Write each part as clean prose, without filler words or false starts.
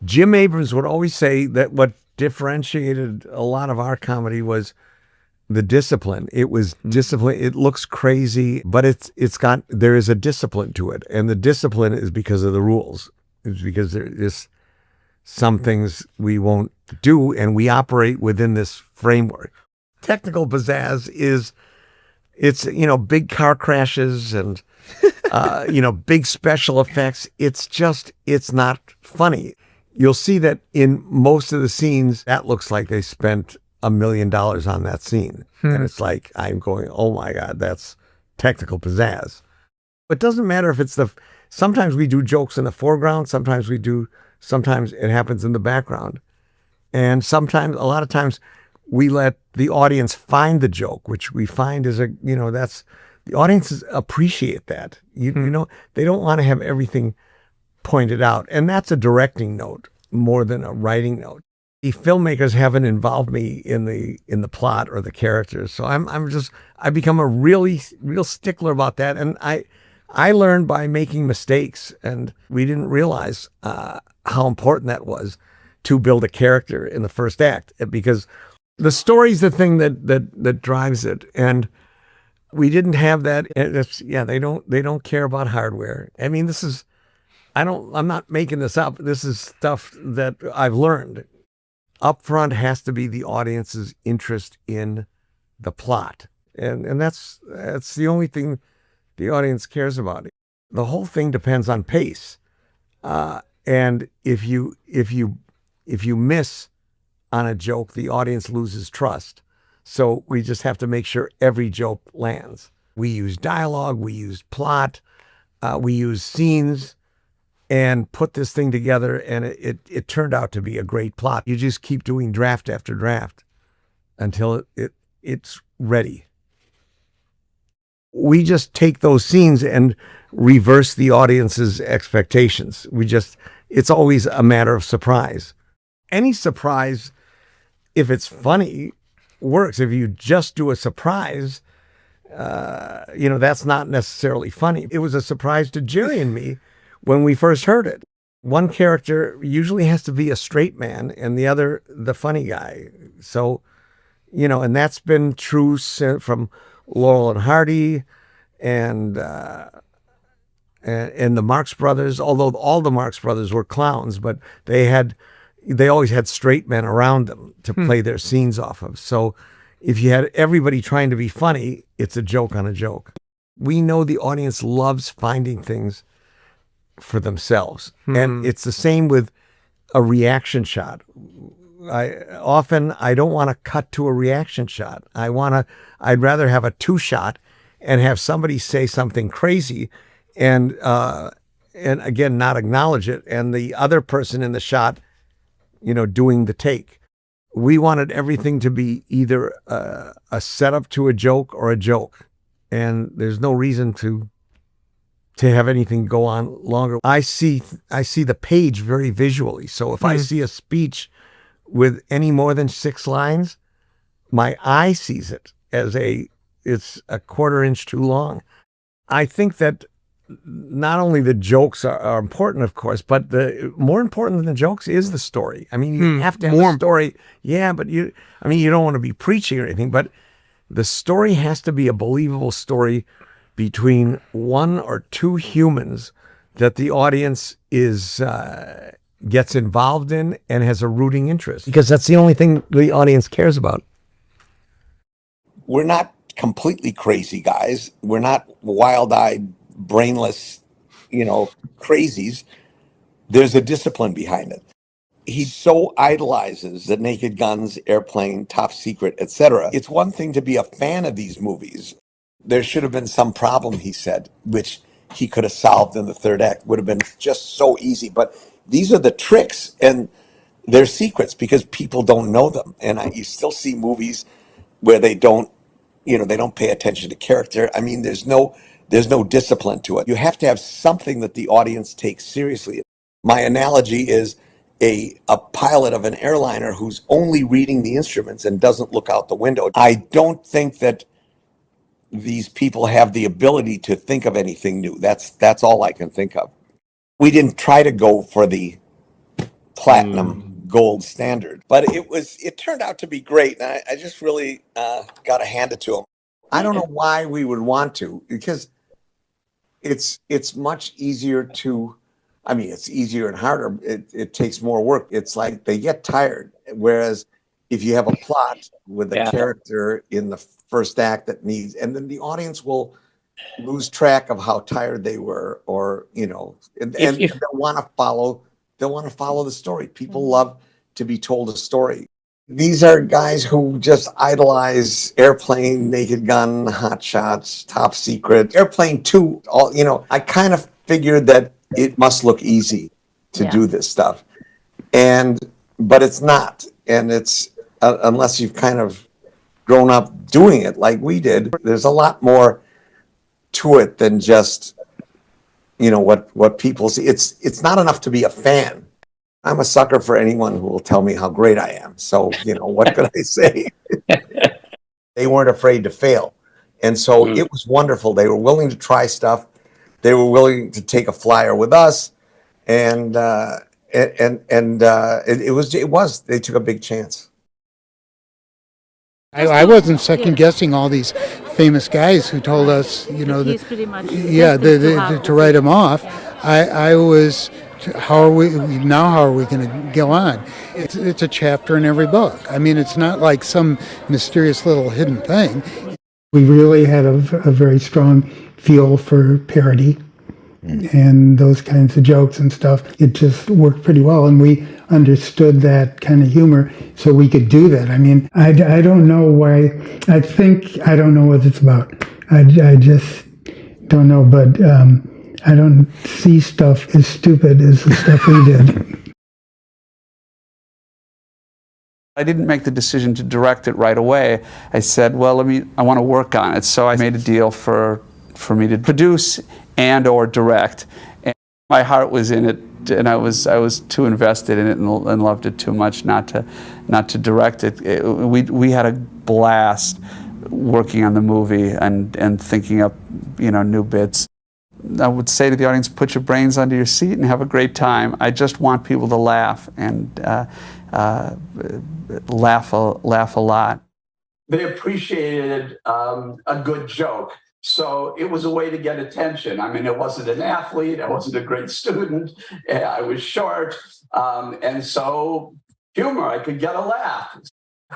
Jim Abrams would always say that what differentiated a lot of our comedy was the discipline. It was discipline. It looks crazy, but there is a discipline to it. And the discipline is because of the rules. It's because there's some things we won't do, and we operate within this framework. Technical pizzazz it's big car crashes and big special effects. It's not funny. You'll see that in most of the scenes, that looks like they spent $1 million on that scene. And it's like, I'm going, oh my God, that's technical pizzazz. It doesn't matter if sometimes we do jokes in the foreground, sometimes it happens in the background. And a lot of times we let the audience find the joke, which we find is the audiences appreciate that. They don't want to have everything pointed out. And that's a directing note more than a writing note. The filmmakers haven't involved me in the plot or the characters. So I become a real stickler about that. And I learned by making mistakes, and we didn't realize how important that was to build a character in the first act, because the story's the thing that drives it. And we didn't have that. They don't care about hardware. I mean, I'm not making this up. This is stuff that I've learned. Up front has to be the audience's interest in the plot. And that's the only thing the audience cares about. The whole thing depends on pace. And if you miss on a joke, the audience loses trust. So we just have to make sure every joke lands. We use dialogue, we use plot, we use scenes, and put this thing together, and it turned out to be a great plot. You just keep doing draft after draft until it's ready. We just take those scenes and reverse the audience's expectations. It's always a matter of surprise. Any surprise, if it's funny, works. If you just do a surprise, that's not necessarily funny. It was a surprise to Jerry and me when we first heard it. One character usually has to be a straight man and the other the funny guy. So, and that's been true from Laurel and Hardy and the Marx Brothers, although all the Marx Brothers were clowns, but they always had straight men around them to play their scenes off of. So if you had everybody trying to be funny, it's a joke on a joke. We know the audience loves finding things for themselves. And it's the same with a reaction shot. I don't want to cut to a reaction shot. I'd rather have a 2-shot and have somebody say something crazy and again, not acknowledge it. And the other person in the shot, doing the take. We wanted everything to be either a setup to a joke or a joke. And there's no reason to have anything go on longer. I see the page very visually. So if I see a speech with any more than 6 lines, my eye sees it as it's a 1/4 inch too long. I think that not only the jokes are important, of course, but the more important than the jokes is the story. I mean, you have to have a story. Yeah, but you don't want to be preaching or anything, but the story has to be a believable story between 1 or 2 humans that the audience gets involved in and has a rooting interest, because that's the only thing the audience cares about. We're not completely crazy guys. We're not wild-eyed, brainless, crazies. There's a discipline behind it. He so idolizes the Naked Guns, Airplane, Top Secret, etc. It's one thing to be a fan of these movies. There should have been some problem, he said, which he could have solved in the 3rd act. Would have been just so easy. But these are the tricks, and they're secrets because people don't know them. And you still see movies where they don't pay attention to character. I mean, there's no discipline to it. You have to have something that the audience takes seriously. My analogy is a pilot of an airliner who's only reading the instruments and doesn't look out the window. I don't think that these people have the ability to think of anything new. That's all I can think of. We didn't try to go for the platinum gold standard. But it turned out to be great, and I just really got to hand it to them. I don't know why we would want to, because it's much easier to, I mean, it's easier and harder. It takes more work. It's like they get tired. Whereas if you have a plot with a character in the first act that needs, and then the audience will lose track of how tired they were, or, you know, and they'll want to follow the story. People love to be told a story. These are guys who just idolize Airplane, Naked Gun, Hot Shots, Top Secret, Airplane 2. All, you know, I kind of figured that it must look easy to do this stuff, but it's not. And it's unless you've kind of grown up doing it like we did. There's a lot more to it than just, you know, what people see. It's not enough to be a fan. I'm a sucker for anyone who will tell me how great I am. So, you know, what could I say? They weren't afraid to fail. And so it was wonderful. They were willing to try stuff. They were willing to take a flyer with us. And they took a big chance. I wasn't second guessing all these famous guys who told us, you know, that, to write them off. I was, how are we going to go on? It's a chapter in every book. I mean, it's not like some mysterious little hidden thing. We really had a very strong feel for parody and those kinds of jokes and stuff. It just worked pretty well, and we understood that kind of humor, so we could do that. I mean, I don't know why. I don't know what it's about. I just don't know, but I don't see stuff as stupid as the stuff we did. I didn't make the decision to direct it right away. I said, well, I want to work on it. So I made a deal for me to produce and or direct. And my heart was in it, and I was too invested in it and loved it too much not to direct it. We had a blast working on the movie and thinking up, you know, new bits. I would say to the audience, put your brains under your seat and have a great time. I just want people to laugh and laugh a lot. They appreciated a good joke. So it was a way to get attention. I mean, I wasn't an athlete. I wasn't a great student. I was short. And so humor, I could get a laugh.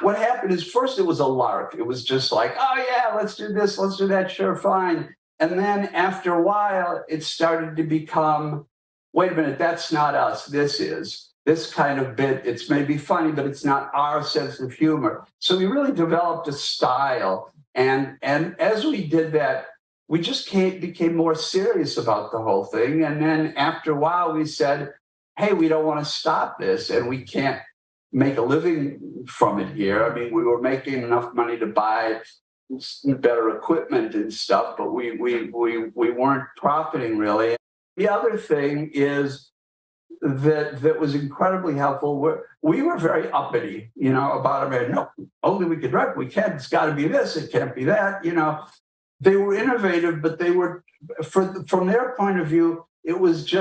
What happened is, first it was a lark. It was just like, oh yeah, let's do this, let's do that, sure, fine. And then after a while, it started to become, wait a minute, that's not us, this is. This kind of bit, it's maybe funny, but it's not our sense of humor. So we really developed a style. And as we did that, we just became more serious about the whole thing. And then after a while, we said, hey, we don't want to stop this, and we can't make a living from it here. I mean, we were making enough money to buy better equipment and stuff, but we weren't profiting really. The other thing is that was incredibly helpful. We were very uppity, you know, about it. No, only we could direct. We can't. It's got to be this. It can't be that. You know, they were innovative, but they were, from their point of view, it was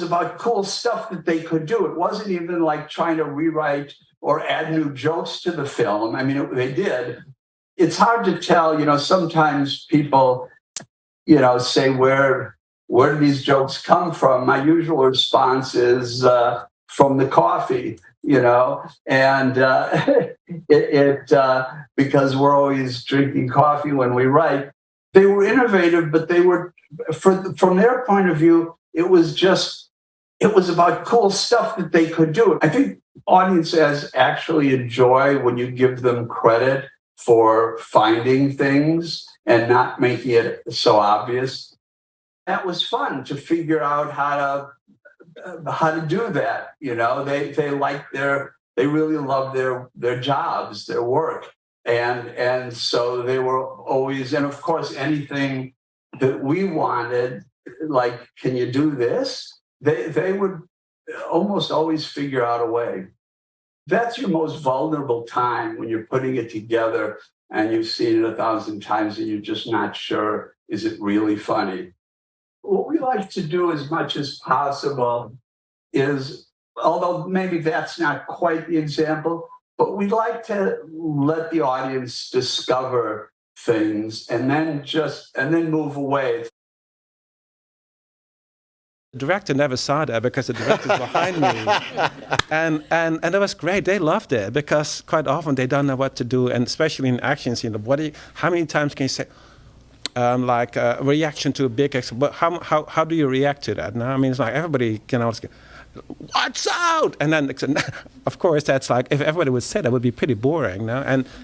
about cool stuff that they could do. It wasn't even like trying to rewrite or add new jokes to the film. I mean, they did. It's hard to tell. You know, sometimes people, you know, say, where do these jokes come from? My usual response is from the coffee, you know, and because we're always drinking coffee when we write. They were innovative, but they were, from their point of view, it was about cool stuff that they could do. I think audiences actually enjoy when you give them credit for finding things and not making it so obvious. That was fun to figure out how to do that. You know, they really loved their jobs, their work. And so they were always, and of course, anything that we wanted, like, can you do this? They would almost always figure out a way. That's your most vulnerable time, when you're putting it together and you've seen it 1,000 times and you're just not sure, is it really funny? What we like to do as much as possible is although maybe that's not quite the example, but we like to let the audience discover things and then move away. The director never saw that because the director's behind me. And it was great. They loved it because quite often they don't know what to do, and especially in action scene. How many times can you say, like a reaction to a big action, but how do you react to that? No, I mean, it's like everybody can always go, "Watch out!" And then, of course, that's like, if everybody would say that, would be pretty boring, no?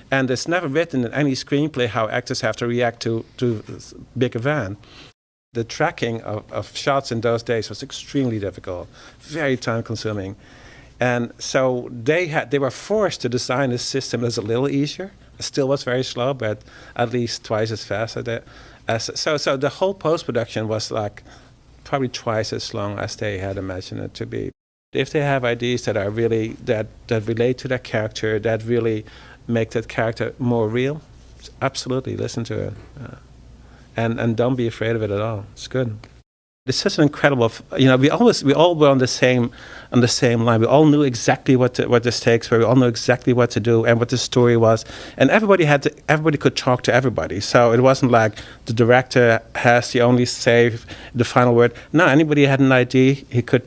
And it's never written in any screenplay how actors have to react to this big event. The tracking of shots in those days was extremely difficult, very time-consuming. And so they were forced to design a system that's a little easier. It still was very slow, but at least twice as fast as it. So the whole post-production was like probably twice as long as they had imagined it to be. If they have ideas that are really, that relate to that character, that really make that character more real, absolutely listen to it. And don't be afraid of it at all. It's good. It's such an incredible, we all were on the same line. We all knew exactly what the stakes were. We all knew exactly what to do and what the story was. And everybody could talk to everybody. So it wasn't like the director has the only say, the final word. No, anybody had an idea, he could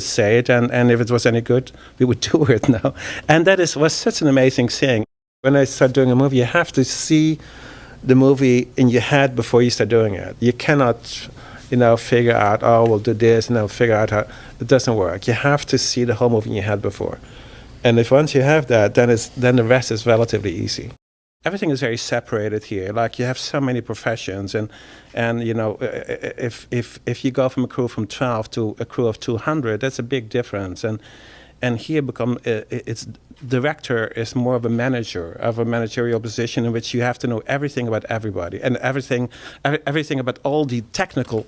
say it, and if it was any good, we would do it. No, and that was such an amazing thing. When I start doing a movie, you have to see the movie in your head before you start doing it. You cannot, figure out, oh, we'll do this, and then figure out how. It doesn't work. You have to see the whole movie in your head before. And if once you have that, then the rest is relatively easy. Everything is very separated here. Like, you have so many professions, and if you go from a crew from 12 to a crew of 200, that's a big difference. And here it's director is more of a manager, of a managerial position in which you have to know everything about everybody and everything about all the technical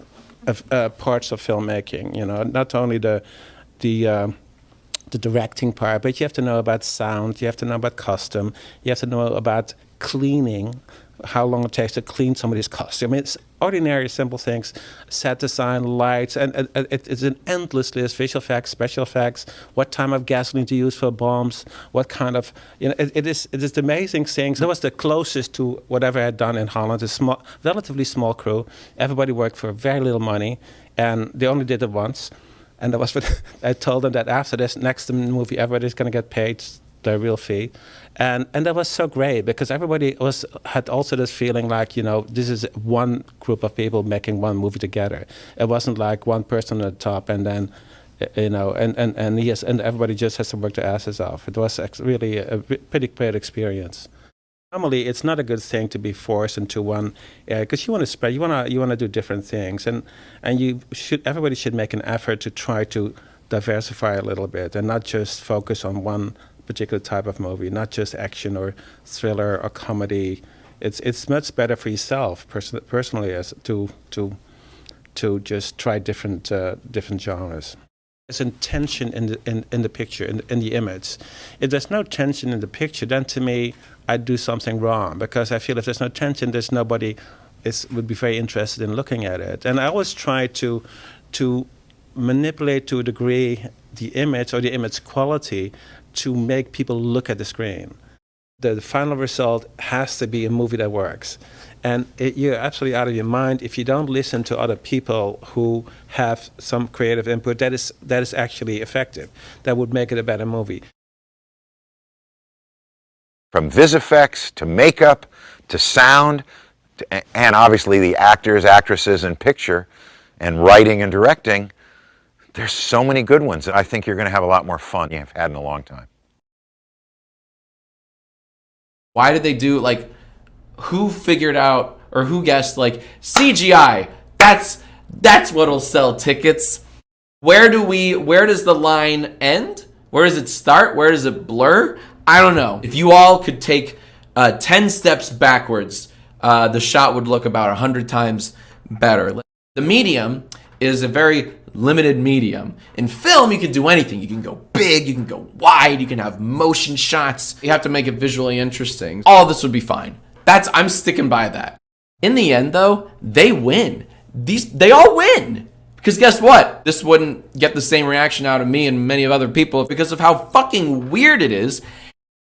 parts of filmmaking. Not only the directing part, but you have to know about sound, you have to know about costume, you have to know about cleaning, how long it takes to clean somebody's costume. It's ordinary, simple things, set design, lights, and it's an endless list, visual effects, special effects, what type of gasoline to use for bombs, what kind of, it is amazing things. That was the closest to whatever I had done in Holland, relatively small crew. Everybody worked for very little money, and they only did it once. And that was I told them that after this next movie, everybody's going to get paid their real fee. And that was so great because everybody had also this feeling like, this is one group of people making one movie together. It wasn't like one person at the top and then, and everybody just has to work their asses off. It was really a pretty great experience. Normally, it's not a good thing to be forced into one area because you want to spread, you want to do different things, and everybody should make an effort to try to diversify a little bit and not just focus on one particular type of movie, not just action or thriller or comedy. It's much better for yourself personally as to just try different genres. There's a tension in the picture, in the image. If there's no tension in the picture, then to me, I'd do something wrong because I feel if there's no tension, there's nobody would be very interested in looking at it. And I always try to manipulate to a degree the image or the image quality to make people look at the screen. The final result has to be a movie that works. And you're absolutely out of your mind if you don't listen to other people who have some creative input that is actually effective. That would make it a better movie. From vis effects to makeup to sound and obviously the actors, actresses, and picture and writing and directing, there's so many good ones. And I think you're going to have a lot more fun than you've had in a long time. Why did they do, like, who figured out or who guessed, like, CGI, that's what'll sell tickets? Where does the line end? Where does it start? Where does it blur? I don't know. If you all could take 10 steps backwards, the shot would look about 100 times better. The medium is a very limited medium. In film, you can do anything. You can go big, you can go wide, you can have motion shots. You have to make it visually interesting. All of this would be fine. I'm sticking by that. In the end, though, they win. They all win Because guess what? This wouldn't get the same reaction out of me and many of other people because of how fucking weird it is.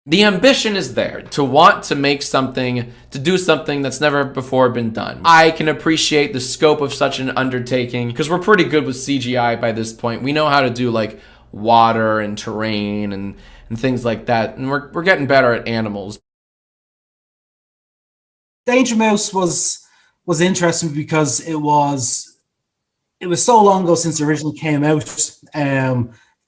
The ambition is there to want to make something, to do something that's never before been done. I can appreciate the scope of such an undertaking because we're pretty good with CGI by this point. We know how to do like water and terrain and things like that. And we're getting better at animals. Danger Mouse was interesting because it was so long ago since it originally came out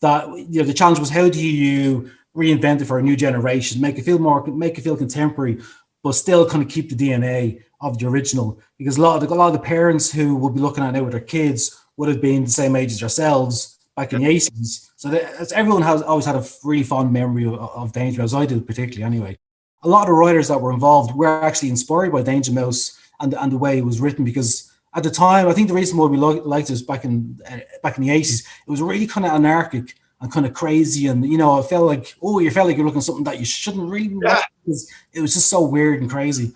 that the challenge was, how do you reinvent it for a new generation, make it feel contemporary, but still kind of keep the DNA of the original? Because a lot of the parents who will be looking at it now with their kids would have been the same age as ourselves back in the 80s. So everyone has always had a really fond memory of Danger Mouse. I do particularly, anyway. A lot of the writers that were involved were actually inspired by Danger Mouse and the way it was written, because at the time, I think the reason why we liked it back in the 80s, it was really kind of anarchic and kind of crazy, and you felt like you're looking at something that you shouldn't really watch, because it was just so weird and crazy.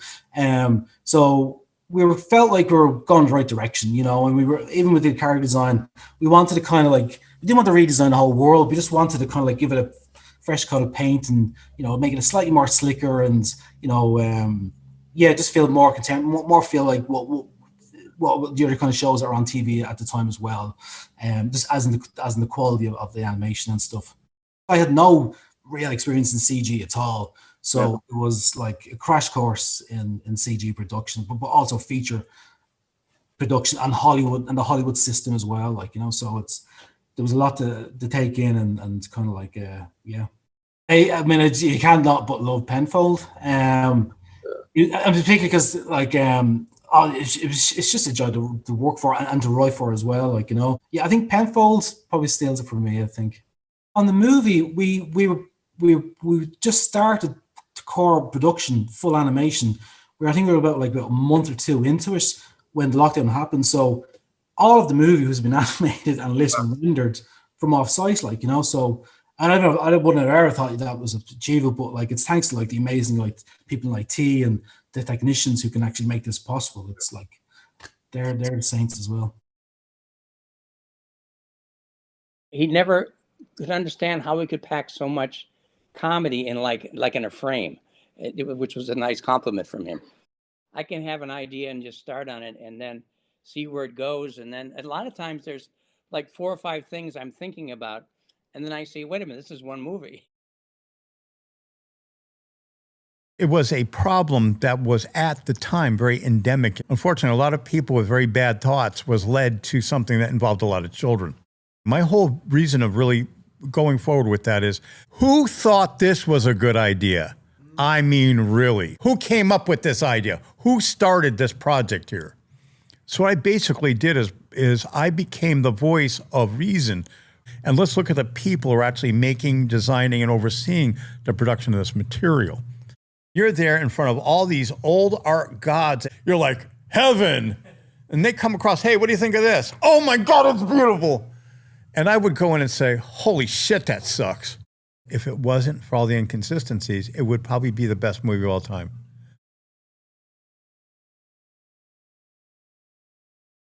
So we felt like we were going the right direction, and we were, even with the character design, we wanted to kind of like, we didn't want to redesign the whole world. We just wanted to kind of like give it a fresh coat of paint and make it a slightly more slicker and just feel more content, more feel like what the other kind of shows that are on TV at the time as well, just as in the quality of the animation and stuff. I had no real experience in CG at all, so it was like a crash course in CG production, but also feature production and Hollywood and the Hollywood system as well. So there was a lot to take in and kind of like I mean, you can't not but love Penfold, and particularly because it's just a joy to work for and to write for as well. I think Penfold probably steals it from me. I think on the movie we just started core production, full animation. I think we were about a month or two into it when the lockdown happened. So all of the movie has been animated and rendered from off-site. So I wouldn't have ever thought that was achievable, but it's thanks to the amazing people in IT and the technicians who can actually make this possible. It's they're the saints as well. He never could understand how he could pack so much comedy in in a frame, which was a nice compliment from him. I can have an idea and just start on it and then see where it goes, and then a lot of times there's 4 or 5 things I'm thinking about, and then I say, wait a minute, this is one movie. It was a problem that was at the time very endemic. Unfortunately, a lot of people with very bad thoughts was led to something that involved a lot of children. My whole reason of really going forward with that is, who thought this was a good idea? I mean, really, who came up with this idea? Who started this project here? So what I basically did is I became the voice of reason. And let's look at the people who are actually making, designing, and overseeing the production of this material. You're there in front of all these old art gods. You're like, heaven. And they come across, hey, what do you think of this? Oh my God, it's beautiful. And I would go in and say, holy shit, that sucks. If it wasn't for all the inconsistencies, it would probably be the best movie of all time.